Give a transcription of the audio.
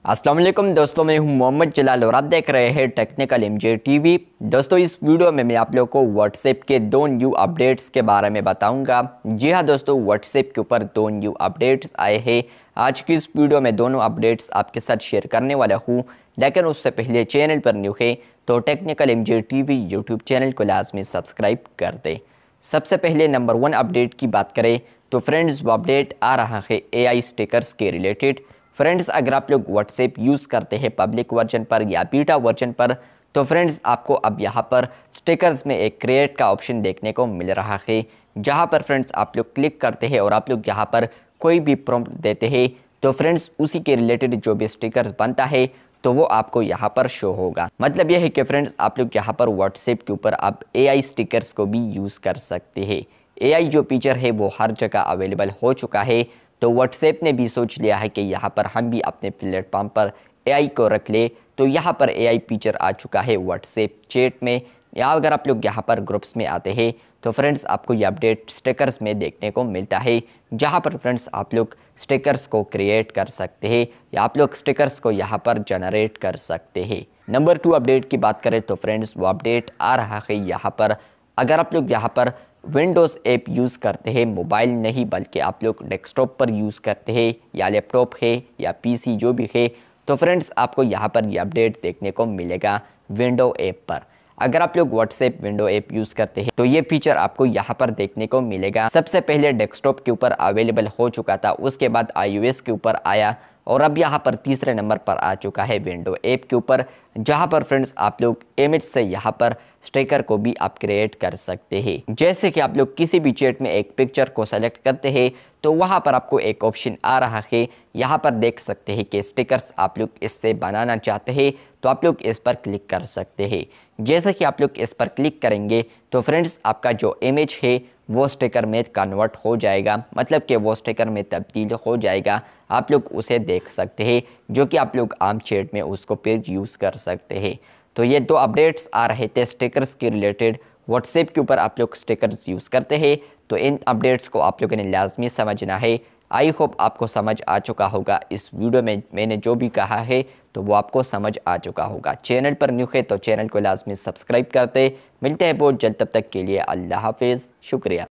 अस्सलाम वालेकुम दोस्तों, मैं हूं मोहम्मद जलाल और आप देख रहे हैं टेक्निकल एमजे टीवी। दोस्तों, इस वीडियो में मैं आप लोगों को व्हाट्सएप के दो न्यू अपडेट्स के बारे में बताऊंगा। जी हां दोस्तों, व्हाट्सएप के ऊपर दो न्यू अपडेट्स आए हैं। आज की इस वीडियो में दोनों अपडेट्स आपके साथ शेयर करने वाला हूँ, लेकिन उससे पहले चैनल पर न्यू है तो technical MJ TV YouTube channel को लाजमी सब्सक्राइब कर दें। सबसे पहले नंबर 1 अपडेट की बात करें तो फ्रेंड्स, वो अपडेट आ रहा है AI स्टिकर्स के रिलेटेड। फ्रेंड्स, अगर आप लोग व्हाट्सएप यूज़ करते हैं पब्लिक वर्जन पर या बीटा वर्जन पर, तो फ्रेंड्स आपको अब यहाँ पर स्टिकर्स में एक क्रिएट का ऑप्शन देखने को मिल रहा है, जहाँ पर फ्रेंड्स आप लोग क्लिक करते हैं और आप लोग यहाँ पर कोई भी प्रॉम्प्ट देते हैं तो फ्रेंड्स उसी के रिलेटेड जो भी स्टिकर्स बनता है तो वो आपको यहाँ पर शो होगा। मतलब यह है कि फ्रेंड्स आप लोग यहाँ पर व्हाट्सएप के ऊपर आप AI स्टिकर्स को भी यूज़ कर सकते हैं। AI जो फीचर है वो हर जगह अवेलेबल हो चुका है, तो व्हाट्सएप ने भी सोच लिया है कि यहाँ पर हम भी अपने प्लेटफॉर्म पर AI को रख ले। तो यहाँ पर AI फीचर आ चुका है व्हाट्सएप चैट में, या अगर आप लोग यहाँ पर ग्रुप्स में आते हैं तो फ्रेंड्स आपको ये अपडेट स्टिकर्स में देखने को मिलता है, जहाँ पर फ्रेंड्स आप लोग स्टिकर्स को क्रिएट कर सकते हैं या आप लोग स्टिकर्स को यहाँ पर जनरेट कर सकते हैं। नंबर 2 अपडेट की बात करें तो फ्रेंड्स वो अपडेट आ रहा है यहाँ पर, अगर आप लोग यहाँ पर विंडोज़ ऐप यूज़ करते हैं, मोबाइल नहीं बल्कि आप लोग डेस्कटॉप पर यूज़ करते हैं या लैपटॉप है या PC जो भी है, तो फ्रेंड्स आपको यहाँ पर ये अपडेट देखने को मिलेगा विंडो ऐप पर। अगर आप लोग व्हाट्सएप विंडो ऐप यूज़ करते हैं तो ये फीचर आपको यहाँ पर देखने को मिलेगा। सबसे पहले डेस्कटॉप के ऊपर अवेलेबल हो चुका था, उसके बाद iOS के ऊपर आया और अब यहाँ पर तीसरे नंबर पर आ चुका है विंडो ऐप के ऊपर, जहाँ पर फ्रेंड्स आप लोग इमेज से यहाँ पर स्टिकर को भी आप क्रिएट कर सकते हैं। जैसे कि आप लोग किसी भी चैट में एक पिक्चर को सेलेक्ट करते हैं तो वहाँ पर आपको एक ऑप्शन आ रहा है, यहाँ पर देख सकते हैं कि स्टिकर्स आप लोग इससे बनाना चाहते हैं तो आप लोग इस पर क्लिक कर सकते हैं। जैसे कि आप लोग इस पर क्लिक करेंगे तो फ्रेंड्स आपका जो इमेज है वो स्टिकर में कन्वर्ट हो जाएगा, मतलब कि वो स्टिकर में तब्दील हो जाएगा। आप लोग उसे देख सकते हैं, जो कि आप लोग आम चैट में उसको फिर यूज़ कर सकते हैं। तो ये दो अपडेट्स आ रहे थे स्टिकर्स के रिलेटेड। व्हाट्सएप के ऊपर आप लोग स्टिकर्स यूज़ करते हैं तो इन अपडेट्स को आप लोगों ने लाजमी समझना है। आई होप आपको समझ आ चुका होगा। इस वीडियो में मैंने जो भी कहा है तो वो आपको समझ आ चुका होगा। चैनल पर न्यू है तो चैनल को लाजमी सब्सक्राइब करते। मिलते हैं बहुत जल्द, तब तक के लिए अल्लाह हाफिज़, शुक्रिया।